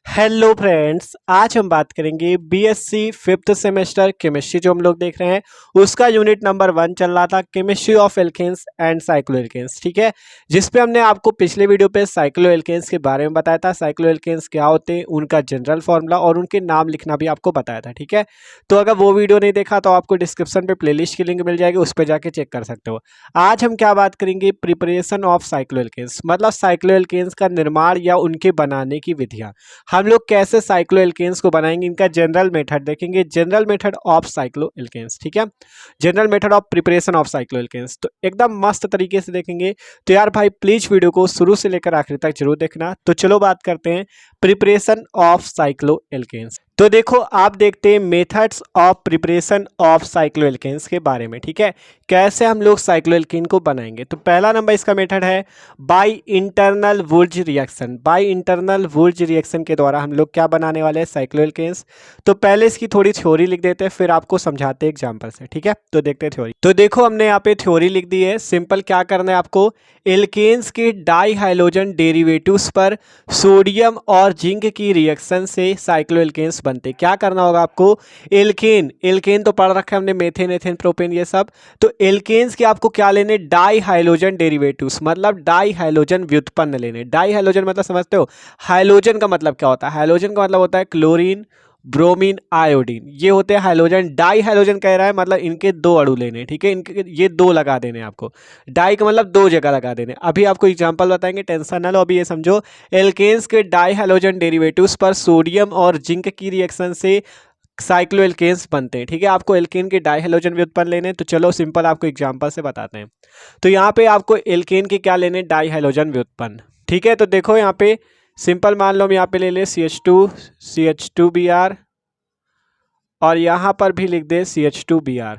Hello friends, आज हम बात करेंगे बीएससी फिफ्थ सेमेस्टर केमिस्ट्री जो हम लोग देख रहे हैं उसका यूनिट नंबर 1 चल रहा था chemistry of alkanes and cycloalkanes. ठीक है, जिस पे हमने आपको पिछले वीडियो पे साइक्लोएल्केन्स के बारे में बताया था, साइक्लोएल्केन्स क्या होते हैं, उनका जनरल फॉर्मूला और उनके नाम लिखना भी आपको बताया था। ठीक है, तो अगर वो वीडियो नहीं देखा तो आपको डिस्क्रिप्शन पे प्लेलिस्ट की लिंक मिल जाएगी, उस पर जाके चेक कर सकते हो। आज हम क्या बात करेंगे, प्रिपरेशन ऑफ साइक्लोएल्केन्स मतलब साइक्लोएल्केन्स का निर्माण या उनके बनाने की विधियाँ। हम लोग कैसे साइक्लोएल्केन्स को बनाएंगे, इनका जनरल मेथड देखेंगे, जनरल मेथड ऑफ साइक्लोएल्केन्स। ठीक है, general method of preparation of cycloalkenes तो एकदम मस्त तरीके से देखेंगे। तो यार भाई प्लीज वीडियो को शुरू से लेकर आखिर तक जरूर देखना। तो चलो बात करते हैं प्रिपरेशन ऑफ साइक्लोएल्केन्स। तो देखो आप देखते हैं methods of preparation of cycloalkenes के बारे में। ठीक है, कैसे हम लोग साइक्लोएल्केन को बनाएंगे। तो पहला नंबर इसका मेथड है by internal Wurtz reaction. By internal Wurtz reaction के द्वारा हम लोग क्या बनाने वाले हैं, साइक्लोएल्केन्स। तो पहले इसकी थोड़ी थ्योरी लिख देते हैं, फिर आपको समझाते हैं एग्जांपल से। ठीक है, तो देखते हैं थ्योरी। तो देखो हमने यहाँ पे थ्योरी लिख दी है। सिंपल क्या करना है आपको, एल्केन्स के डाई हाइड्रोजन डेरिवेटिव्स पर सोडियम और जिंक की रिएक्शन से साइक्लोएल्केन्स बनते। क्या करना होगा आपको, एल्केन एल्केन तो पढ़ रखा है हमने, मेथेन एथेन प्रोपेन ये सब। तो एल्केन्स के आपको क्या लेने, डाई हाइड्रोजन डेरिवेटिव्स मतलब डाई हाइड्रोजन व्युत्पन्न लेने। डाई हाइड्रोजन मतलब समझते हो, हाइड्रोजन का मतलब क्या होता है, हाइड्रोजन का मतलब होता है क्लोरीन ब्रोमीन आयोडीन, ये होते हैं हाइड्रोजन। डाई हाइड्रोजन कह रहा है मतलब इनके दो अणु लेने। ठीक है, इनके ये दो लगा देने आपको, डाई का मतलब दो जगह लगा देने। अभी आपको एग्जांपल बताएंगे, टेंशन ना लो। अभी ये समझो, एल्केन्स के डाई हाइड्रोजन डेरिवेटिव्स पर सोडियम और जिंक की रिएक्शन से साइक्लोएल्केन्स बनते हैं। ठीक है, आपको एल्केन के डाई हाइड्रोजन व्युत्पन्न लेने। तो चलो सिंपल आपको एग्जांपल से बताते हैं। तो यहाँ पे आपको एल्केन के क्या लेने, डाई हाइड्रोजन व्युत्पन्न। ठीक है, तो देखो यहाँ पे सिंपल मान लो हम यहाँ पे ले ले CH2Br और यहाँ पर भी लिख दे CH2Br।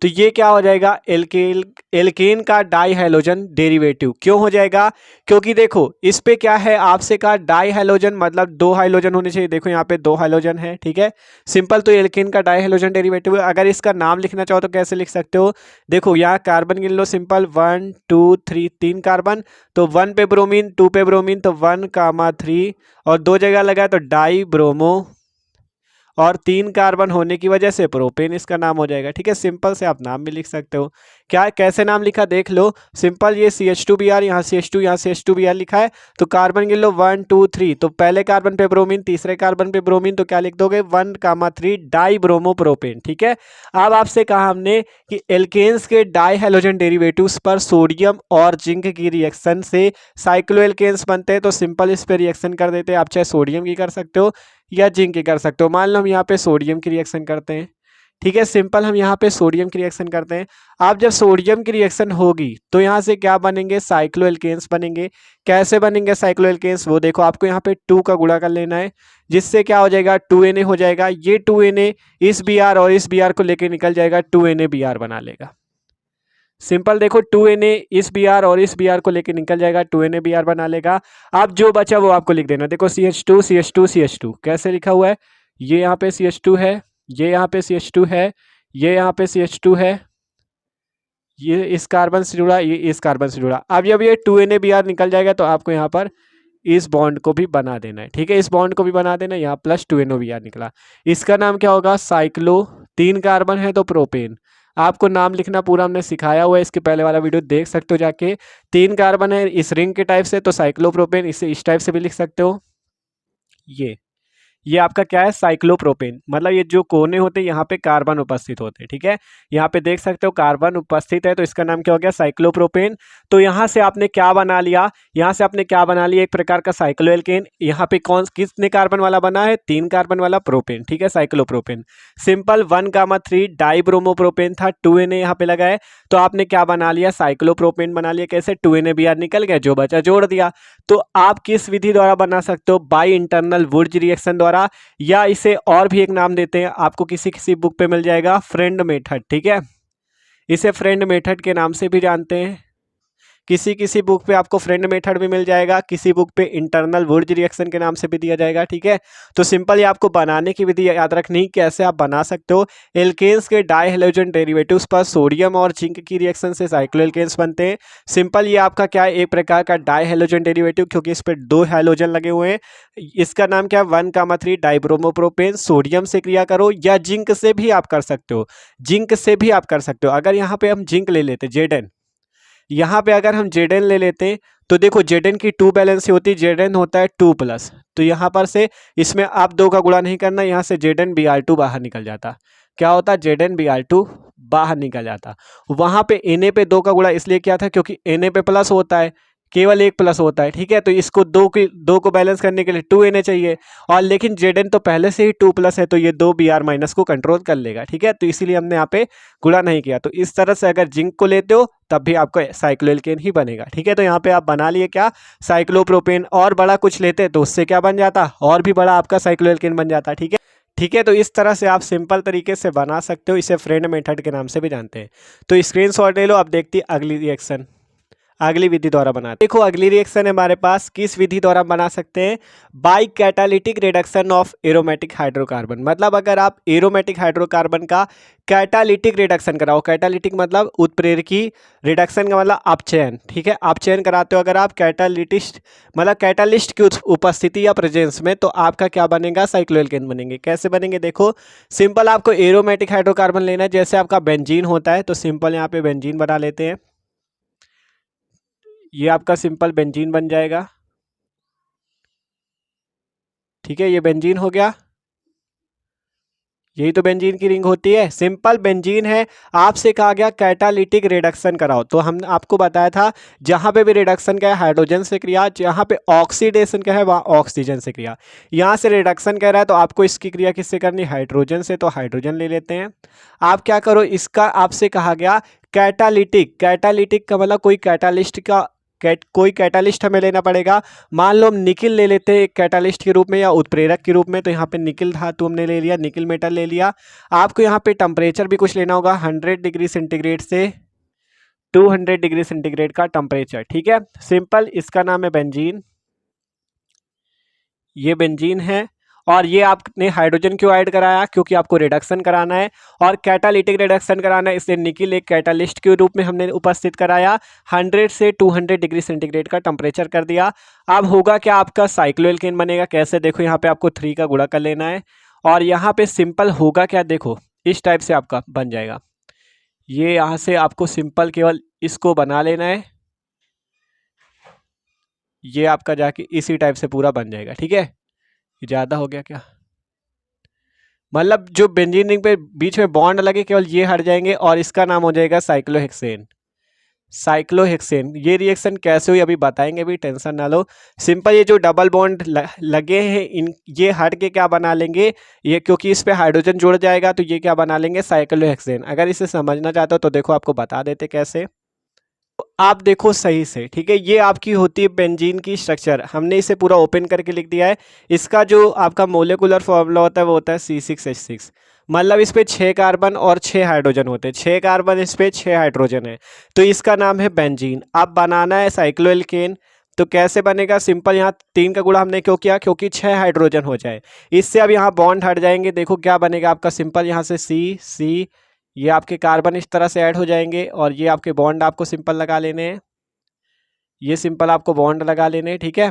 तो ये क्या हो जाएगा, एल्केन का डाई हाइड्रोजन डेरिवेटिव। क्यों हो जाएगा, क्योंकि देखो इस पे क्या है, आपसे कहा डाई हाइड्रोजन मतलब दो हाइड्रोजन होने चाहिए। देखो यहाँ पे दो हाइड्रोजन है। ठीक है, सिंपल। तो एल्केन का डाई हाइड्रोजन डेरिवेटिव है। अगर इसका नाम लिखना चाहो तो कैसे लिख सकते हो, देखो यहाँ कार्बन गिन लो, सिंपल 1 2 3 तीन कार्बन, तो 1 पे ब्रोमीन 2 पे ब्रोमीन, तो 1,3 और दो जगह लगा तो डाई ब्रोमो और 3 कार्बन होने की वजह से प्रोपेन इसका नाम हो जाएगा। ठीक है, सिंपल से आप नाम भी लिख सकते हो। क्या कैसे नाम लिखा देख लो, सिंपल ये CH2Br, यहाँ CH2 यहाँ CH2Br लिखा है। तो कार्बन गिन लो 1 2 3, तो पहले कार्बन पे ब्रोमीन, तीसरे कार्बन पे ब्रोमीन, तो क्या लिख दोगे 1,3 डाई ब्रोमो प्रोपेन। ठीक है, अब आपसे कहा हमने कि एल्केन्स के डाई हाइड्रोजन डेरिवेटिव्स पर सोडियम और जिंक की रिएक्शन से साइक्लोएल्केन्स बनते हैं। तो सिंपल इस पे रिएक्शन कर देते हैं। आप चाहे सोडियम की कर सकते हो या जिंक की कर सकते हो। मान लो हम यहाँ पे सोडियम की रिएक्शन करते हैं। ठीक है, सिंपल हम यहाँ पे सोडियम की रिएक्शन करते हैं। अब जब सोडियम की रिएक्शन होगी तो यहाँ से क्या बनेंगे, साइक्लोएल्केन्स बनेंगे। कैसे बनेंगे साइक्लोएल्केन्स, वो देखो आपको यहाँ पे 2 का गुणा कर लेना है, जिससे क्या हो जाएगा 2Na हो जाएगा। ये 2Na इस Br और इस Br को लेके निकल जाएगा, 2NaBr बना लेगा। सिंपल देखो 2Na इस Br और इस Br को लेके निकल जाएगा, 2NaBr बना लेगा। अब जो बचा वो आपको लिख देना। देखो CH2 CH2 CH2 कैसे लिखा हुआ है, ये यहाँ पे CH2 है, ये यहाँ पे CH2 है, ये यहाँ पे CH2 है, ये इस कार्बन से जुड़ा, ये इस कार्बन से जुड़ा। अब जब ये 2NaBr निकल जाएगा तो आपको यहाँ पर इस बॉन्ड को भी बना देना है। ठीक है, इस बॉन्ड को भी बना देना है, यहाँ प्लस 2NaBr निकला। इसका नाम क्या होगा, साइक्लो। 3 कार्बन है तो प्रोपेन। आपको नाम लिखना पूरा हमने सिखाया हुआ है, इसके पहले वाला वीडियो देख सकते हो जाके। 3 कार्बन है इस रिंग के टाइप से तो साइक्लोप्रोपेन, इसे इस टाइप से भी लिख सकते हो। ये आपका क्या है, साइक्लोप्रोपेन। मतलब ये जो कोने होते हैं यहाँ पे कार्बन उपस्थित होते हैं। ठीक है, यहाँ पे देख सकते हो कार्बन उपस्थित है, तो इसका नाम क्या हो गया, साइक्लोप्रोपेन। तो यहाँ से आपने क्या बना लिया, यहाँ से आपने क्या बना लिया, एक प्रकार का साइक्लोएल्केन। यहाँ पे कौन कितने कार्बन वाला बना है, 3 कार्बन वाला प्रोपेन। ठीक है, साइक्लोप्रोपेन। सिंपल 1,3 डाईब्रोमोप्रोपेन था, 2Na यहाँ पे लगा है, तो आपने क्या बना लिया, साइक्लोप्रोपेन बना लिया। कैसे, 2NaBr निकल गया, जो बचा जोड़ दिया। तो आप किस विधि द्वारा बना सकते हो, बाई इंटरनल वुर्ज रिएक्शन द्वारा, या इसे और भी एक नाम देते हैं, आपको किसी किसी बुक पे मिल जाएगा, फ्रेंड मेथड। ठीक है, इसे फ्रेंड मेथड के नाम से भी जानते हैं। किसी किसी बुक पे आपको फ्रेंड मेथड भी मिल जाएगा, किसी बुक पे इंटरनल वुर्ज रिएक्शन के नाम से भी दिया जाएगा, ठीक है। तो सिंपल ये आपको बनाने की विधि याद रखनी, कैसे आप बना सकते हो। एल्केन्स के डाई हेलोजन डेरिवेटिव्स पर सोडियम और जिंक की रिएक्शन से साइक्लोएल्केन्स बनते हैं। सिंपल ये आपका क्या है, एक प्रकार का डाई हेलोजन डेरिवेटिव, क्योंकि इस पर 2 हेलोजन लगे हुए हैं। इसका नाम क्या है, 1,3 डाइब्रोमोप्रोपेन। सोडियम से क्रिया करो या जिंक से भी आप कर सकते हो, जिंक से भी आप कर सकते हो। अगर यहाँ पे हम जिंक ले लेते जेडन, यहाँ पे अगर हम जेडन ले लेते तो देखो जेडन की 2 बैलेंस होती है, जेडन होता है 2+, तो यहाँ पर से इसमें आप 2 का गुणा नहीं करना, यहाँ से जेडन Br2 बाहर निकल जाता। क्या होता, जेडन Br2 बाहर निकल जाता। वहां पे Na पे 2 का गुणा इसलिए किया था क्योंकि Na पे प्लस होता है, केवल एक प्लस होता है, ठीक है। तो इसको 2 को बैलेंस करने के लिए 2 Na चाहिए, और लेकिन जेडन तो पहले से ही 2+ है, तो ये 2 Br- को कंट्रोल कर लेगा, ठीक है। तो इसीलिए हमने यहाँ पे गुणा नहीं किया। तो इस तरह से अगर जिंक को लेते हो तब भी आपको साइक्लोएल्केन ही बनेगा, ठीक है। तो यहाँ पे आप बना लिए क्या, साइक्लोप्रोपेन। और बड़ा कुछ लेते तो उससे क्या बन जाता, और भी बड़ा आपका साइक्लोएल्केन बन जाता, ठीक है। ठीक है, तो इस तरह से आप सिंपल तरीके से बना सकते हो, इसे फ्रेंड मेथड के नाम से भी जानते हैं। तो स्क्रीनशॉट ले लो। अब देखती अगली रिएक्शन, अगली विधि द्वारा बनाते। देखो अगली रिएक्शन है हमारे पास, किस विधि द्वारा बना सकते हैं, by catalytic reduction of aromatic hydrocarbon. मतलब अगर आप एरोमेटिक हाइड्रोकार्बन का कैटालिटिक रिडक्शन कराओ, कैटालिटिक मतलब उत्प्रेरकी, रिडक्शन का मतलब अपचयन, ठीक है। अपचयन कराते हो अगर आप कैटालिटिस्ट, मतलब कैटालिस्ट की उपस्थिति या प्रेजेंस में, तो आपका क्या बनेगा, साइक्लोएल्केन बनेंगे। कैसे बनेंगे देखो, सिंपल आपको एरोमेटिक हाइड्रोकार्बन लेना है, जैसे आपका बेंजीन होता है, तो सिंपल यहाँ पे बेंजीन बना लेते हैं। ये आपका सिंपल बेंजीन बन जाएगा, ठीक है। ये बेंजीन हो गया, यही तो बेंजीन की रिंग होती है, सिंपल बेंजीन है। आपसे कहा गया कैटालिटिक रिडक्शन कराओ, तो हम आपको बताया था जहां पे भी रिडक्शन का है हाइड्रोजन से क्रिया, जहां पे ऑक्सीडेशन का है वहां ऑक्सीजन से क्रिया। यहां से रिडक्शन कह रहा है तो आपको इसकी क्रिया किससे करनी, हाइड्रोजन से, तो हाइड्रोजन ले लेते हैं। आप क्या करो, इसका आपसे कहा गया कैटालिटिक, कैटालिटिक का मतलब कोई कैटालिस्ट का कोई कैटालिस्ट हमें लेना पड़ेगा। मान लो हम निकिल ले लेते हैं एक कैटालिस्ट के रूप में या उत्प्रेरक के रूप में, तो यहाँ पे निकिल धातु हमने ले लिया, निकिल मेटल ले लिया। आपको यहाँ पे टेम्परेचर भी कुछ लेना होगा, 100 डिग्री सेंटीग्रेड से 200 डिग्री सेंटीग्रेड का टेम्परेचर, ठीक है। सिंपल, इसका नाम है बेंजीन, ये बेंजीन है। और ये आपने हाइड्रोजन क्यों ऐड कराया, क्योंकि आपको रिडक्शन कराना है और कैटालिटिक रिडक्शन कराना है, इसलिए निकिल एक कैटालिस्ट के रूप में हमने उपस्थित कराया। 100 से 200 डिग्री सेंटीग्रेड का टेम्परेचर कर दिया। अब होगा क्या, आपका साइक्लोएल्केन बनेगा। कैसे देखो, यहाँ पे आपको 3 का गुणा कर लेना है, और यहाँ पे सिंपल होगा क्या, देखो इस टाइप से आपका बन जाएगा। ये यहाँ से आपको सिंपल केवल इसको बना लेना है, ये आपका जाके इसी टाइप से पूरा बन जाएगा, ठीक है। ज़्यादा हो गया क्या, मतलब जो बेंजीन रिंग पे बीच में बॉन्ड लगे केवल ये हट जाएंगे, और इसका नाम हो जाएगा साइक्लोहेक्सेन। साइक्लोहेक्सेन, ये रिएक्शन कैसे हुई अभी बताएंगे, भी टेंशन ना लो। सिंपल, ये जो डबल बॉन्ड लगे हैं इन, ये हट के क्या बना लेंगे, ये क्योंकि इस पे हाइड्रोजन जुड़ जाएगा तो ये क्या बना लेंगे, साइक्लोहेक्सेन। अगर इसे समझना चाहते हो तो देखो आपको बता देते कैसे। आप देखो सही से, ठीक है। ये आपकी होती है बेंजीन की स्ट्रक्चर, हमने इसे पूरा ओपन करके लिख दिया है। इसका जो आपका मोलिकुलर फॉर्मूला होता है वो होता है C6H6। मतलब इस पे 6 कार्बन और 6 हाइड्रोजन होते हैं, 6 कार्बन इस पे 6 हाइड्रोजन है, तो इसका नाम है बेंजीन। अब बनाना है साइक्लोएल्केन, तो कैसे बनेगा, सिंपल, यहाँ 3 का गुणा हमने क्यों किया, क्योंकि 6 हाइड्रोजन हो जाए। इससे अब यहाँ बॉन्ड हट जाएंगे, देखो क्या बनेगा आपका, सिंपल यहाँ से C, ये आपके कार्बन इस तरह से ऐड हो जाएंगे, और ये आपके बॉन्ड आपको सिंपल लगा लेने हैं, ये सिंपल आपको बॉन्ड लगा लेने हैं, ठीक है।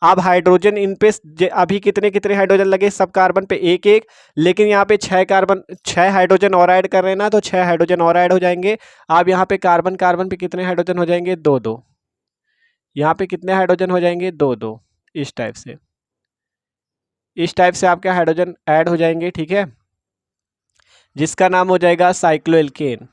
अब हाइड्रोजन इन पे अभी कितने कितने हाइड्रोजन लगे, सब कार्बन पे एक एक, लेकिन यहाँ पे 6 कार्बन 6 हाइड्रोजन और ऐड कर रहे हैं ना, तो 6 हाइड्रोजन और ऐड हो जाएंगे। अब यहाँ पे कार्बन कार्बन पे कितने हाइड्रोजन हो जाएंगे, 2 यहाँ पे कितने हाइड्रोजन हो जाएंगे, 2 इस टाइप से, इस टाइप से आपके हाइड्रोजन ऐड हो जाएंगे, ठीक है, जिसका नाम हो जाएगा साइक्लोएल्केन।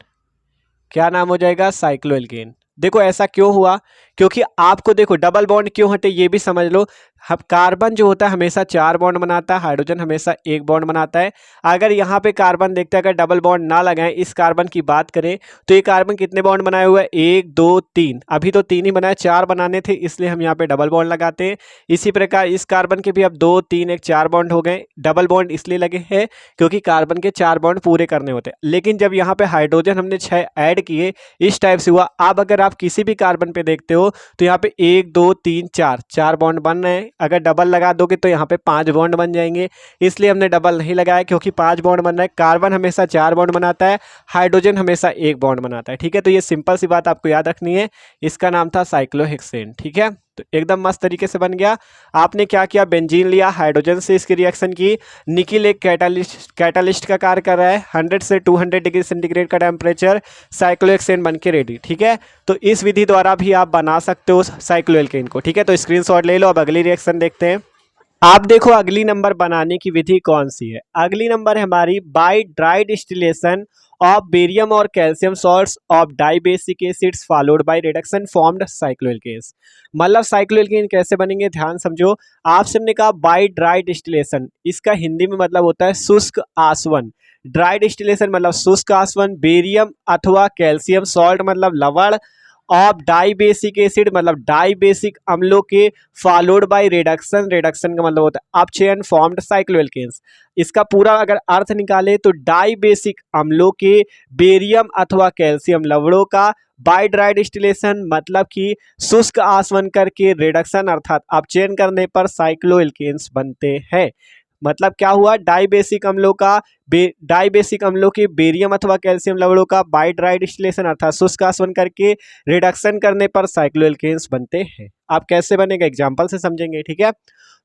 क्या नाम हो जाएगा, साइक्लोएल्केन। देखो ऐसा क्यों हुआ, क्योंकि आपको देखो डबल बॉन्ड क्यों हटे ये भी समझ लो। हम कार्बन जो होता है हमेशा 4 बॉन्ड बनाता है, हाइड्रोजन हमेशा 1 बॉन्ड बनाता है। अगर यहाँ पे कार्बन देखते हैं, अगर डबल बॉन्ड ना लगाएं, इस कार्बन की बात करें तो ये कार्बन कितने बॉन्ड बनाए हुए हैं, 1 2 3। अभी तो 3 ही बनाए, 4 बनाने थे इसलिए हम यहाँ पे डबल बॉन्ड लगाते हैं। इसी प्रकार इस कार्बन के भी अब 2 3 1 4 बॉन्ड हो गए। डबल बॉन्ड इसलिए लगे हैं क्योंकि कार्बन के 4 बॉन्ड पूरे करने होते हैं। लेकिन जब यहाँ पे हाइड्रोजन हमने 6 ऐड किए, इस टाइप से हुआ। अब अगर आप किसी भी कार्बन पे देखते हो तो यहाँ पे 1 2 3 4 बॉन्ड बन रहे हैं। अगर डबल लगा दोगे तो यहाँ पे 5 बॉन्ड बन जाएंगे, इसलिए हमने डबल नहीं लगाया क्योंकि 5 बॉन्ड बन रहा है। कार्बन हमेशा 4 बॉन्ड बनाता है, हाइड्रोजन हमेशा 1 बॉन्ड बनाता है। ठीक है, तो ये सिंपल सी बात आपको याद रखनी है। इसका नाम था साइक्लोहेक्सेन। ठीक है, तो एकदम मस्त तरीके से बन गया। आपने क्या किया, बेंजीन लिया, हाइड्रोजन से इसकी रिएक्शन की। निकिल एक कैटालिस्ट का कार्य कर रहा है, 100 से 200 डिग्री सेंटीग्रेड का टेम्परेचर, साइक्लोहेक्सेन बन के रेडी। ठीक है, तो इस विधि द्वारा भी आप बना सकते हो साइक्लोएल्केन को। ठीक है, तो स्क्रीनशॉट ले लो। अब अगली रिएक्शन देखते हैं। आप देखो अगली नंबर बनाने की विधि कौन सी है। अगली नंबर है हमारी by dry distillation of barium और calcium salts of dibasic acids followed by reduction formed cycloalkanes. मतलब साइक्लोएल्केन कैसे बनेंगे ध्यान समझो। आपसे हमने कहा बाय ड्राई डिस्टिलेशन, इसका हिंदी में मतलब होता है शुष्क आसवन। ड्राई डिस्टिलेशन मतलब शुष्क आसवन। बेरियम अथवा कैल्शियम सॉल्ट मतलब लवण, ऑफ डाइबेसिक एसिड मतलब डाइबेसिक अम्लों के, फॉलोड बाय रिडक्शन, रिडक्शन का मतलब होता है अपचयन, फॉर्म्ड साइक्लोएल्केन्स। इसका पूरा अगर अर्थ निकाले तो डाइबेसिक अम्लों के बेरियम अथवा कैल्शियम लवणों का बाय ड्राई डिस्टिलेशन मतलब कि शुष्क आसवन करके रिडक्शन अर्थात अपचयन करने पर साइक्लोएल्केन्स बनते हैं। मतलब क्या हुआ, डाइबेसिक अम्लों का डाइबेसिक अम्लों के बेरियम अथवा कैल्शियम लवणों का बाय ड्राई डिस्टिलेशन अर्थात शुष्क आसवन करके रिडक्शन करने पर साइक्लोएल्केन्स बनते हैं। आप कैसे बनेगा एग्जांपल से समझेंगे। ठीक है,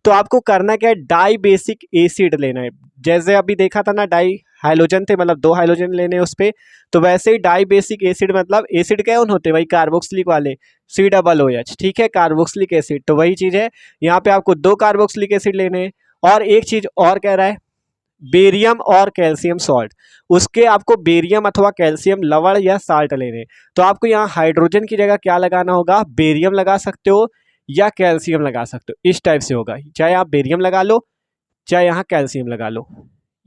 तो आपको करना क्या है, डाइबेसिक एसिड लेना है। जैसे अभी देखा था ना, डाई हाइड्रोजन थे मतलब 2 हाइड्रोजन लेने उस पे, तो वैसे ही डाइबेसिक एसिड मतलब एसिड कौन होते हैं भाई, कार्बोक्सिलिक वाले, COOH। ठीक है, कार्बोक्सिलिक एसिड, तो वही चीज है। यहाँ पे आपको 2 कार्बोक्सिलिक एसिड लेने हैं। और एक चीज और कह रहा है, बेरियम और कैल्शियम सॉल्ट, उसके आपको बेरियम अथवा कैल्शियम लवण या साल्ट लेने। तो आपको यहाँ हाइड्रोजन की जगह क्या लगाना होगा, बेरियम लगा सकते हो या कैल्शियम लगा सकते हो। इस टाइप से होगा, चाहे आप बेरियम लगा लो चाहे यहाँ कैल्शियम लगा लो।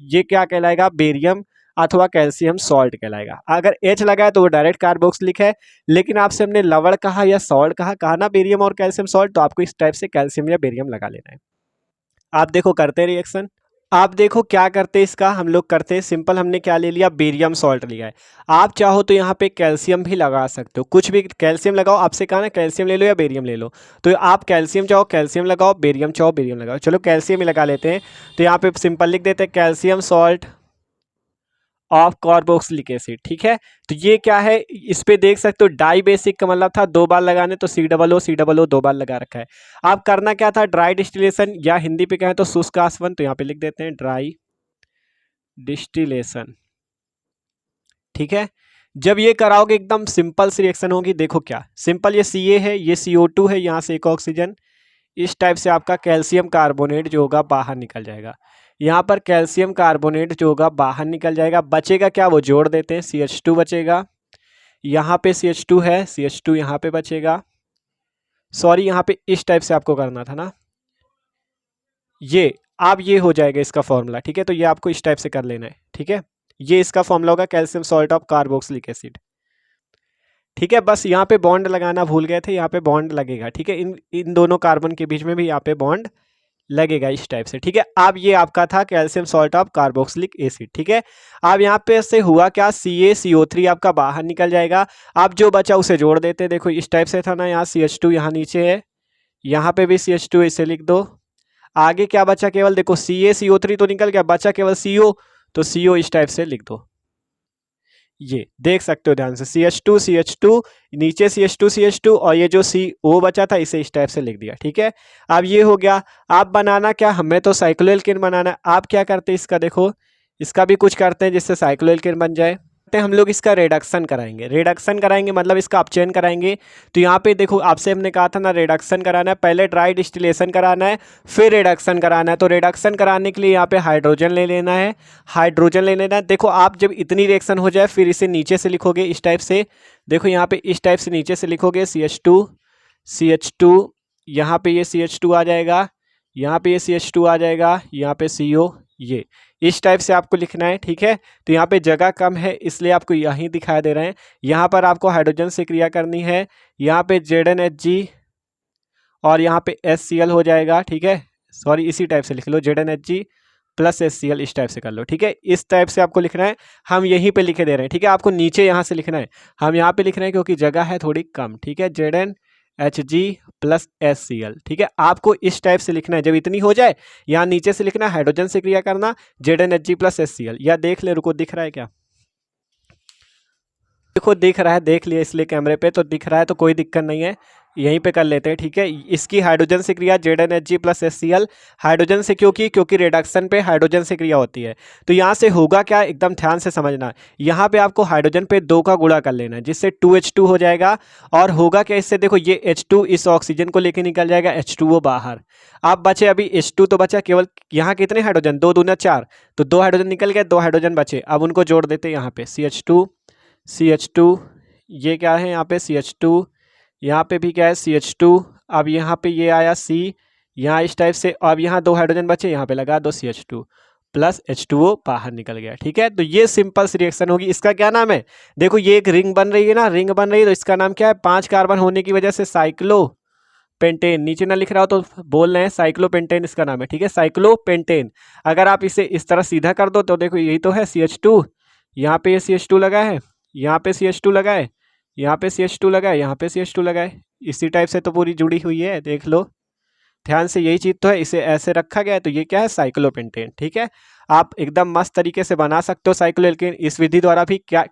ये क्या कहलाएगा, बेरियम अथवा कैल्शियम सॉल्ट कहलाएगा। अगर H लगा है तो वो डायरेक्ट कार्बोक्सिलिक है, लेकिन आपसे हमने लवण कहा या सॉल्ट कहा ना बेरियम और कैल्शियम सॉल्ट, तो आपको इस टाइप से कैल्शियम या बेरियम लगा लेना है। आप देखो करते रिएक्शन। आप देखो क्या करते हैं, इसका हम लोग करते हैं सिंपल। हमने क्या ले लिया, बेरियम सॉल्ट लिया है। आप चाहो तो यहाँ पे कैल्शियम भी लगा सकते हो, कुछ भी कैल्शियम लगाओ। आपसे कहा ना कैल्शियम ले लो या बेरियम ले लो, तो आप कैल्शियम चाहो कैल्शियम लगाओ, बेरियम चाहो बेरियम लगाओ। चलो कैल्शियम ही लगा लेते हैं। तो यहाँ पे सिंपल लिख देते हैं calcium salt of carboxylic acid. ठीक है, तो ये क्या है, इस पे देख सकते हो डाइबेसिक का मतलब था 2 बार लगाने, तो COO 2 बार लगा रखा है। आप करना क्या था, ड्राई डिस्टिलेशन या हिंदी पे कहें तो शुष्क आसवन, तो यहाँ पे लिख देते हैं ड्राई डिस्टिलेशन। ठीक है, जब ये कराओगे एकदम सिंपल सी रिएक्शन होगी। देखो क्या सिंपल, ये Ca है, ये CO2 है, यहाँ से एक ऑक्सीजन। इस टाइप से आपका कैल्शियम कार्बोनेट जो होगा बाहर निकल जाएगा। यहाँ पर कैल्शियम कार्बोनेट जो होगा बाहर निकल जाएगा। बचेगा क्या, वो जोड़ देते हैं, CH2 बचेगा। यहाँ पे CH2 है, CH2 यहाँ पे बचेगा। सॉरी, यहाँ पे इस टाइप से आपको करना था ना, ये अब ये हो जाएगा इसका फॉर्मूला। ठीक है, तो ये आपको इस टाइप से कर लेना है। ठीक है, ये इसका फॉर्मूला होगा calcium salt of carboxylic acid. ठीक है, बस यहाँ पे बॉन्ड लगाना भूल गए थे, यहाँ पे बॉन्ड लगेगा। ठीक है, इन दोनों कार्बन के बीच में भी यहाँ पे बॉन्ड लगेगा इस टाइप से। ठीक है, अब ये आपका था calcium salt of carboxylic acid. ठीक है, अब यहाँ पे से हुआ क्या, CaCO3 आपका बाहर निकल जाएगा। अब जो बचा उसे जोड़ देते, देखो इस टाइप से था ना, यहाँ CH2 यहाँ नीचे है, यहाँ पे भी CH2 इसे लिख दो। आगे क्या बचा, केवल देखो CaCO3 तो निकल गया, बचा केवल CO, तो CO इस टाइप से लिख दो। ये देख सकते हो ध्यान से, CH2 नीचे CH2 और ये जो CO बचा था इसे इस टाइप से लिख दिया। ठीक है, अब ये हो गया। आप बनाना क्या, हमें तो साइक्लोएल्केन बनाना है। आप क्या करते हैं, इसका देखो, इसका भी कुछ करते हैं जिससे साइक्लोएल्केन बन जाए। हम लोग इसका रिडक्शन कराएंगे मतलब इसका अपचयन कराएंगे। तो यहाँ पे देखो आपसे हमने कहा था ना, रिडक्शन कराना है, पहले ड्राई डिस्टिलेशन कराना है फिर रिडक्शन कराना है। तो रिडक्शन कराने के लिए यहाँ पे हाइड्रोजन ले लेना है। देखो आप जब इतनी रिएक्शन हो जाए फिर इसे नीचे से लिखोगे इस टाइप से। देखो यहाँ पे इस टाइप से नीचे से लिखोगे CH2 CH2, यहाँ पे ये CH2 आ जाएगा, यहाँ पे ये CH2 आ जाएगा, यहाँ पे CO, ये इस टाइप से आपको लिखना है। ठीक है, तो यहाँ पे जगह कम है इसलिए आपको यहीं दिखाई दे रहे हैं। यहाँ पर आपको हाइड्रोजन से क्रिया करनी है, यहाँ पे ZnHg और यहाँ पे HCl हो जाएगा। ठीक है, सॉरी इसी टाइप से लिख लो, ZnHg प्लस HCl, इस टाइप से कर लो। ठीक है, इस टाइप से आपको लिखना है, हम यहीं पे लिखे दे रहे हैं। ठीक है, आपको नीचे यहाँ से लिखना है, हम यहाँ पे लिख रहे हैं क्योंकि जगह है थोड़ी कम। ठीक है, ZnHg प्लस HCl। ठीक है, आपको इस टाइप से लिखना है, जब इतनी हो जाए यहाँ नीचे से लिखना हाइड्रोजन से क्रिया करना ZnHg प्लस HCl। या देख ले, रुको, दिख रहा है क्या? देखो दिख रहा है, देख लिया इसलिए कैमरे पे तो दिख रहा है, तो कोई दिक्कत नहीं है, यहीं पे कर लेते हैं। ठीक है, इसकी हाइड्रोजन से क्रिया ZnHg प्लस HCl, हाइड्रोजन से क्योंकि रिडक्शन पे हाइड्रोजन से क्रिया होती है। तो यहाँ से होगा क्या, एकदम ध्यान से समझना, यहाँ पे आपको हाइड्रोजन पे 2 का गुणा कर लेना है, जिससे 2H2 हो जाएगा। और होगा क्या इससे, देखो ये H2 इस ऑक्सीजन को लेके निकल जाएगा, H2O बाहर। अब बचे अभी H2 तो बचा केवल, यहाँ कितने हाइड्रोजन, 2 दूना 4, तो 2 हाइड्रोजन निकल गए, 2 हाइड्रोजन बचे। अब उनको जोड़ देते हैं यहाँ पे, CH2, ये क्या है यहाँ पे CH2, यहाँ पे भी क्या है CH2। अब यहाँ पे ये आया C, यहाँ इस टाइप से। अब यहाँ 2 हाइड्रोजन बचे, यहाँ पे लगा दो CH2 प्लस H2O बाहर निकल गया। ठीक है, तो ये सिंपल सी रिएक्शन होगी। इसका क्या नाम है, देखो ये एक रिंग बन रही है ना, रिंग बन रही है, तो इसका नाम क्या है, 5 कार्बन होने की वजह से साइक्लोपेंटेन। नीचे ना लिख रहा हो तो बोल रहे हैं, साइक्लोपेंटेन इसका नाम है। ठीक है, साइक्लोपेंटेन। अगर आप इसे इस तरह सीधा कर दो तो देखो यही तो है CH2, यहाँ पे ये CH2 लगा है, यहाँ पे CH2 लगा है, यहाँ पे CH2 लगा है, यहाँ पे CH2 लगा है, इसी टाइप से तो पूरी जुड़ी हुई है, देख लो ध्यान से, यही चीज़ तो है, इसे ऐसे रखा गया है, तो ये क्या है, साइक्लोपेंटेन। ठीक है, आप एकदम मस्त तरीके से बना सकते हो साइक्लोएल्केन इस विधि द्वारा भी। क्या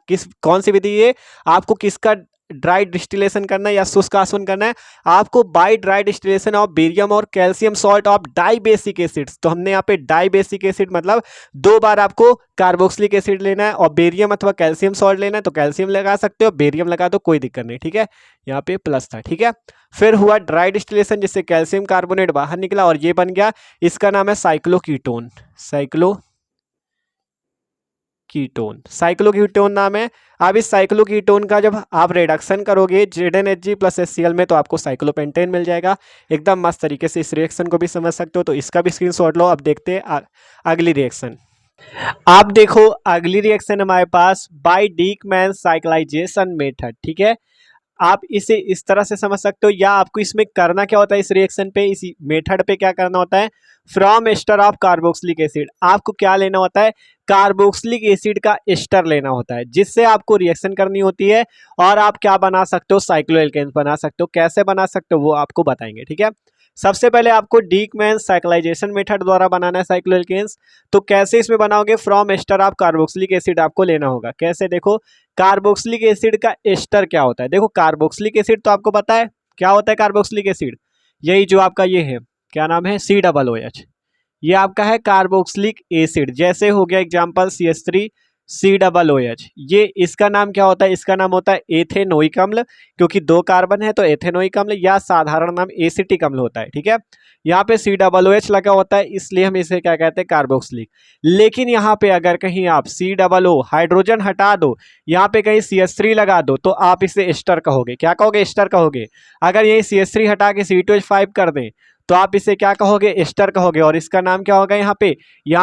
कौन सी विधि है, आपको किसका ड्राई डिस्टिलेशन करना है या शुष्क आसवन करना है, आपको by dry distillation of barium और calcium salt of dibasic acids. तो हमने यहाँ पे डाई बेसिक एसिड मतलब 2 बार आपको कार्बोक्सिलिक एसिड लेना है, और बेरियम अथवा कैल्शियम सॉल्ट लेना है, तो कैल्शियम लगा सकते हो, बेरियम लगा दो, कोई दिक्कत नहीं। ठीक है, यहाँ पे प्लस था। ठीक है, फिर हुआ ड्राई डिस्टिलेशन जिससे कैल्शियम कार्बोनेट बाहर निकला और ये बन गया, इसका नाम है साइक्लोकीटोन, साइक्लोकीटोन नाम है। अब इस साइक्लोकीटोन का जब आप रिडक्शन करोगे ZnHg प्लस HCl में, तो आपको साइक्लोपेंटेन मिल जाएगा। एकदम मस्त तरीके से इस रिएक्शन को भी समझ सकते हो, तो इसका भी स्क्रीनशॉट लो। अब देखते हैं अगली रिएक्शन। आप देखो अगली रिएक्शन हमारे पास बाय डीकमैन साइक्लाइजेशन मेथड। ठीक है, आप इसे इस तरह से समझ सकते हो, या आपको इसमें करना क्या होता है, इस रिएक्शन पे, इस मेथड पे क्या करना होता है, from ester of carboxylic acid, आपको क्या लेना होता है, कार्बोक्सिलिक एसिड का एस्टर लेना होता है, जिससे आपको रिएक्शन करनी होती है, और आप क्या बना सकते हो, साइक्लोएल्केन्स बना सकते हो। कैसे बना सकते हो वो आपको बताएंगे। ठीक है, सबसे पहले आपको डीकमैन साइक्लाइजेशन मेथड द्वारा बनाना है साइक्लोएल्केन्स। तो कैसे इसमें बनाओगे, from ester of carboxylic acid आपको लेना होगा। कैसे, देखो कार्बोक्सिलिक एसिड का एस्टर क्या होता है, देखो कार्बोक्सिलिक एसिड तो आपको पता है क्या होता है, कार्बोक्सिलिक एसिड यही जो आपका ये है, क्या नाम है, COOH, ये आपका है कार्बोक्सिलिक एसिड। जैसे हो गया एग्जांपल CH3COOH, ये इसका नाम क्या होता है, इसका नाम होता है एथेनोइक अम्ल, क्योंकि 2 कार्बन है तो एथेनोइक अम्ल, या साधारण नाम एसिटिक अम्ल होता है। ठीक है, यहाँ पे COOH लगा होता है इसलिए हम इसे क्या कहते हैं, कार्बोक्सिलिक। लेकिन यहाँ पे अगर कहीं आप COO हाइड्रोजन हटा दो, यहाँ पे कहीं CH3 लगा दो, तो आप इसे एस्टर कहोगे। क्या कहोगे, एस्टर कहोगे। अगर यही CH3 हटा के C2H5 कर दें तो आप इसे क्या कहोगे, एस्टर कहोगे। और इसका नाम क्या होगा, यहाँ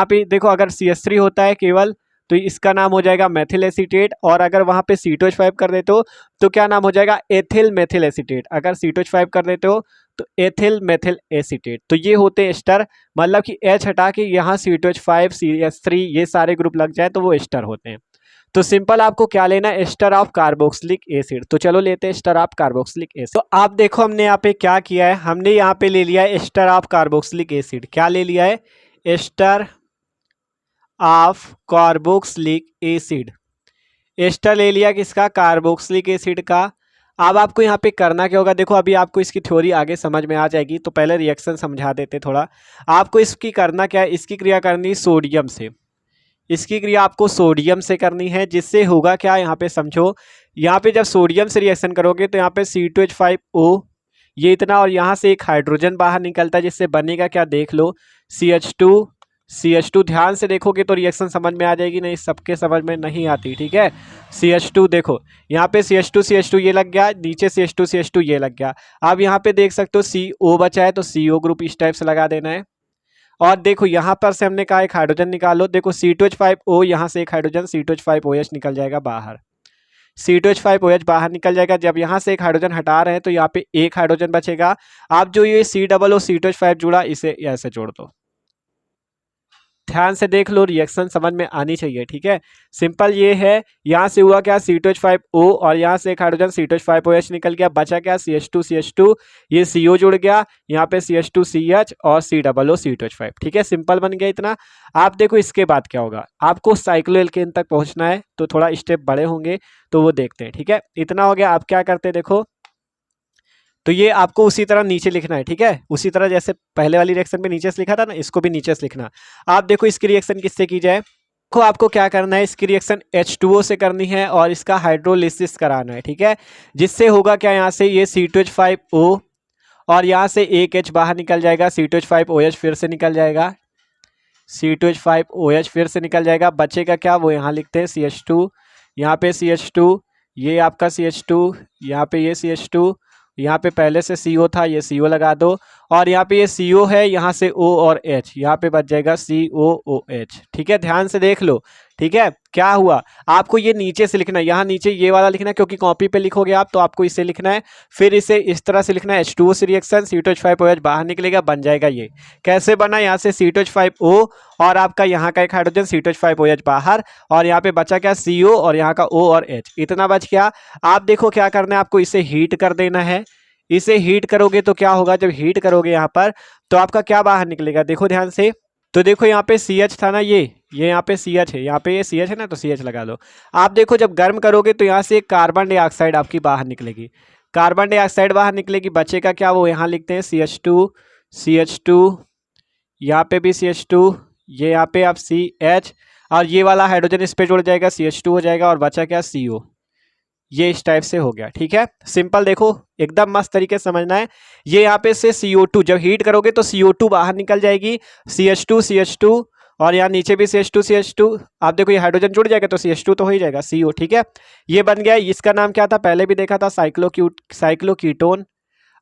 पे देखो अगर CH3 होता है केवल, तो इसका नाम हो जाएगा मेथिल एसीटेट, और अगर वहाँ पे C2H5 कर देते हो तो क्या नाम हो जाएगा, एथिल मेथिल एसीटेट। अगर C2H5 कर देते हो तो एथिल मेथिल एसीटेट। तो ये होते हैं एस्टर, मतलब कि H हटा के यहाँ C2H5 CH3 ये सारे ग्रुप लग जाए तो वो एस्टर होते हैं। तो सिंपल आपको क्या लेना है, एस्टर ऑफ कार्बोक्सिलिक एसिड। तो चलो लेते हैं एस्टर ऑफ कार्बोक्सिलिक एसिड। तो आप देखो हमने यहाँ पे क्या किया है, हमने यहाँ पे ले लिया है एस्टर ऑफ कार्बोक्सिलिक एसिड। क्या ले लिया है, ester of carboxylic acid, ester ले लिया किसका, कार्बोक्सिलिक एसिड का। अब आपको यहाँ पे करना क्या होगा, देखो अभी आपको इसकी थ्योरी आगे समझ में आ जाएगी, तो पहले रिएक्शन समझा देते थोड़ा। आपको इसकी करना क्या है, इसकी क्रिया करनी सोडियम से, इसकी क्रिया आपको सोडियम से करनी है, जिससे होगा क्या, यहाँ पे समझो, यहाँ पे जब सोडियम से रिएक्शन करोगे तो यहाँ पे C2H5O ये इतना, और यहाँ से एक हाइड्रोजन बाहर निकलता है, जिससे बनेगा क्या, देख लो CH2 CH2, ध्यान से देखोगे तो रिएक्शन समझ में आ जाएगी, नहीं सबके समझ में नहीं आती, ठीक है। CH2 देखो यहाँ पे CH2 ये लग गया, नीचे CH2 ये लग गया। अब यहाँ पे देख सकते हो CO बचा है, तो CO ग्रुप इस टाइप से लगा देना है। और देखो यहाँ पर से हमने कहा एक हाइड्रोजन निकालो, देखो C2H5O, यहाँ से एक हाइड्रोजन C2H5OH निकल जाएगा बाहर, C2H5OH बाहर निकल जाएगा। जब यहाँ से एक हाइड्रोजन हटा रहे हैं तो यहाँ पे एक हाइड्रोजन बचेगा। आप जो ये COO C2H5 जुड़ा, इसे ऐसे जोड़ दो, ध्यान से देख लो, रिएक्शन समझ में आनी चाहिए, ठीक है। सिंपल ये है, यहाँ से हुआ क्या C2H5O और यहाँ से एक हाइड्रोजन C2H5OH निकल गया, बचा क्या CH2 ये CO जुड़ गया, यहाँ पे CH2CH और COO C2H5, ठीक है। सिंपल बन गया इतना। आप देखो इसके बाद क्या होगा, आपको साइक्लोएल्केन तक पहुंचना है तो थोड़ा स्टेप बड़े होंगे, तो वो देखते हैं, ठीक है। इतना हो गया। आप क्या करते हैं देखो, तो ये आपको उसी तरह नीचे लिखना है, ठीक है। उसी तरह जैसे पहले वाली रिएक्शन में नीचे से लिखा था ना, इसको भी नीचे से लिखना। आप देखो इसकी रिएक्शन किससे की जाए, देखो आपको क्या करना है, इसकी रिएक्शन H2O से करनी है और इसका हाइड्रोलिसिस कराना है, ठीक है। जिससे होगा क्या, यहाँ से ये C2H5O और यहाँ से एक H बाहर निकल जाएगा, C2H5OH फिर से निकल जाएगा, C2H5OH फिर से निकल जाएगा। बचेगा क्या, वो यहाँ लिखते हैं CH2, यहाँ पे CH2, ये आपका CH2, यहाँ पे ये CH2, यहाँ पे पहले से CO था, ये CO लगा दो, और यहाँ पे ये CO है, यहाँ से O और H, यहाँ पे बच जाएगा COOH, ठीक है। ध्यान से देख लो, ठीक है। क्या हुआ, आपको ये नीचे से लिखना है, यहाँ नीचे ये वाला लिखना है, क्योंकि कॉपी पे लिखोगे आप तो आपको इसे लिखना है, फिर इसे इस तरह से लिखना है, H2O से रिएक्शन C2H5OH बाहर निकलेगा, बन जाएगा ये। कैसे बना, यहाँ से C2H5O और आपका यहाँ का एक हाइड्रोजन C2H5OH बाहर, और यहाँ पे बचा क्या CO और यहाँ का O और H, इतना बच गया। आप देखो क्या करना है, आपको इसे हीट कर देना है। इसे हीट करोगे तो क्या होगा, जब हीट करोगे यहाँ पर तो आपका क्या बाहर निकलेगा, देखो ध्यान से। तो देखो यहाँ पे CH था ना, ये यहाँ पे CH है, यहाँ पे ये CH है ना, तो CH लगा लो। आप देखो जब गर्म करोगे तो यहाँ से कार्बन डाइऑक्साइड आपकी बाहर निकलेगी, कार्बन डाइऑक्साइड बाहर निकलेगी, बचेगा क्या, वो यहाँ लिखते हैं CH2, यहाँ पे भी CH2, ये यहाँ पे आप CH, और ये वाला हाइड्रोजन इस पे जुड़ जाएगा, CH2 हो जाएगा, और बचा क्या CO, ये इस टाइप से हो गया, ठीक है। सिंपल देखो, एकदम मस्त तरीके से समझना है। ये यहाँ पे से CO2 जब हीट करोगे तो CO2 बाहर निकल जाएगी, CH2 और यहाँ नीचे भी CH2 आप देखो ये हाइड्रोजन जुड़ जाएगा तो CH2 तो हो ही जाएगा, CO, ठीक है। ये बन गया। इसका नाम क्या था, पहले भी देखा था, साइक्लोकीटोन।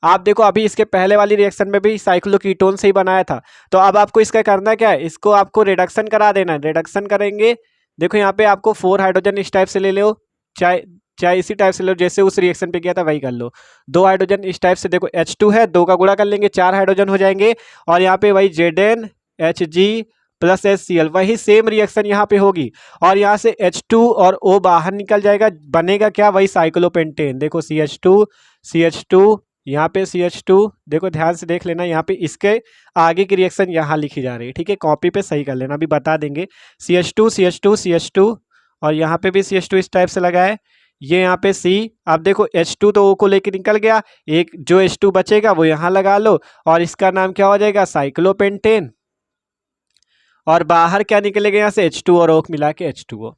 आप देखो अभी इसके पहले वाली रिएक्शन में भी साइक्लोकीटोन से ही बनाया था। तो अब आपको इसका करना क्या है, इसको आपको रिडक्शन करा देना है। रिडक्शन करेंगे, देखो यहाँ पे आपको 4 हाइड्रोजन इस टाइप से ले लो, चाहे इसी टाइप से लो जैसे उस रिएक्शन पे किया था वही कर लो। 2 हाइड्रोजन इस टाइप से, देखो H2 है, 2 का गुणा कर लेंगे, 4 हाइड्रोजन हो जाएंगे, और यहाँ पे वही ZnHg प्लस HCl, वही सेम रिएक्शन यहाँ पे होगी, और यहाँ से H2 और O बाहर निकल जाएगा, बनेगा क्या, वही साइक्लोपेंटेन। देखो CH2 यहाँ पे CH2, देखो ध्यान से देख लेना, यहाँ पे इसके आगे की रिएक्शन यहाँ लिखी जा रही है, ठीक है। कॉपी पे सही कर लेना, अभी बता देंगे। CH2 और यहाँ पे भी CH2 इस टाइप से लगा है, ये यहाँ पे C। अब देखो H2 तो O को लेके निकल गया, एक जो H2 बचेगा वो यहाँ लगा लो, और इसका नाम क्या हो जाएगा, साइक्लोपेंटेन। और बाहर क्या निकलेगा, यहाँ से H2 और O मिला के H2O।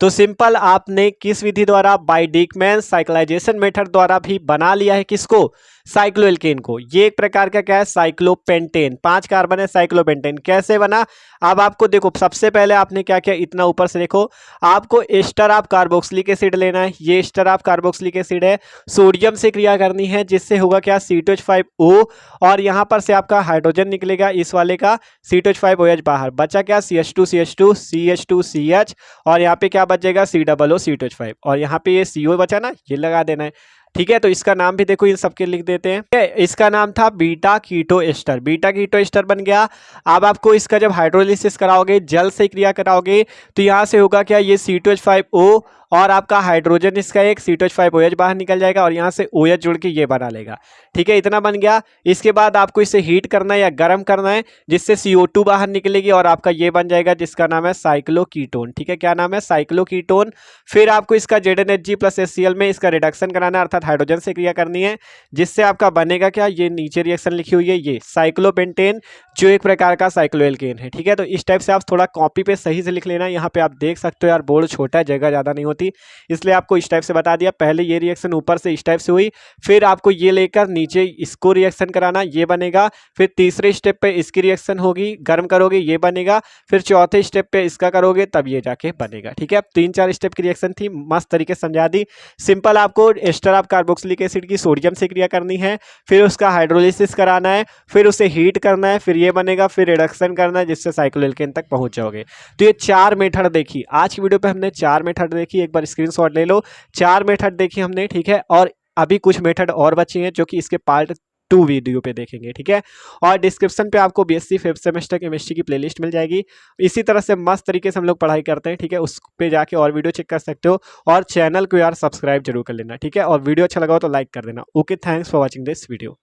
तो सिंपल आपने किस विधि द्वारा, बाय डीकमैन साइक्लाइजेशन मेथड द्वारा भी बना लिया है किसको, साइक्लोएल्केन को। ये एक प्रकार का क्या है, साइक्लोपेंटेन, 5 कार्बन है साइक्लोपेंटेन। कैसे बना, अब आपको देखो सबसे पहले आपने क्या किया, इतना ऊपर से देखो, आपको एस्टर ऑफ कार्बोक्सिलिक एसिड लेना है। ये एस्टर ऑफ कार्बोक्सिलिक एसिड है, सोडियम से क्रिया करनी है, जिससे होगा क्या, C2H5O, और यहाँ पर से आपका हाइड्रोजन निकलेगा, इस वाले का C2H5OH बाहर, बचा क्या, CH2CH2CH, और यहाँ पे क्या बचेगा, COO C2H5, और यहाँ पे ये CO बचा ना, ये लगा देना है, ठीक है। तो इसका नाम भी देखो इन सबके लिख देते हैं। इसका नाम था beta keto ester, beta keto ester बन गया। अब आपको इसका जब हाइड्रोलिसिस कराओगे, जल से क्रिया कराओगे, तो यहाँ से होगा क्या, ये C2H5O और आपका हाइड्रोजन इसका एक C2H5OH बाहर निकल जाएगा, और यहाँ से OH जुड़ के ये बना लेगा, ठीक है। इतना बन गया। इसके बाद आपको इसे हीट करना है या गर्म करना है, जिससे CO2 बाहर निकलेगी, और आपका ये बन जाएगा, जिसका नाम है साइक्लोकीटोन, ठीक है। क्या नाम है, साइक्लोकीटोन। फिर आपको इसका ZnHg प्लस HCl में इसका रिडक्शन कराना है, अर्थात हाइड्रोजन से क्रिया करनी है, जिससे आपका बनेगा क्या, ये नीचे रिएक्शन लिखी हुई है, ये साइक्लोपेंटेन, जो एक प्रकार का साइक्लोएल्केन है, ठीक है। तो इस टाइप से आप थोड़ा कॉपी पे सही से लिख लेना। यहाँ पे आप देख सकते हो यार, बोर्ड छोटा है, जगह ज़्यादा नहीं होती। होती, इसलिए आपको इस टाइप से बता दिया। पहले ये रिएक्शन ऊपर से इस टाइप से हुई, फिर आपको ये लेकर नीचे इसको रिएक्शन कराना, ये बनेगा। फिर तीसरे स्टेप पे इसकी रिएक्शन होगी, गर्म करोगे ये बनेगा। फिर चौथे स्टेप पे इसका करोगे तब ये जाके बनेगा। ठीक है, 3-4 स्टेप की रिएक्शन थी, मस्त तरीके से समझा दी। सिंपल आपको एस्टर ऑफ कार्बोक्सिलिक एसिड की सोडियम से क्रिया करनी है, फिर उसका हाइड्रोलिसिस कराना है, फिर उसे हीट करना है, फिर ये बनेगा, फिर रिडक्शन करना है जिससे साइक्लोएल्केन तक पहुंच जाओगे। तो ये 4 मेथड देखी आज की वीडियो पे हमने, 4 मेथड देखी, एक बार स्क्रीनशॉट ले लो। 4 मेथड देखी हमने, ठीक है। और अभी कुछ मेथड और बची हैं जो कि इसके पार्ट 2 वीडियो पे देखेंगे, ठीक है। और डिस्क्रिप्शन पे आपको बीएससी 5th सेमेस्टर केमिस्ट्री की प्लेलिस्ट मिल जाएगी। इसी तरह से मस्त तरीके से हम लोग पढ़ाई करते हैं, ठीक है। उस पे जाके और वीडियो चेक कर सकते हो, और चैनल को यार सब्सक्राइब जरूर कर लेना, ठीक है। और वीडियो अच्छा लगा हो तो लाइक कर देना। Okay, thanks for watching this video.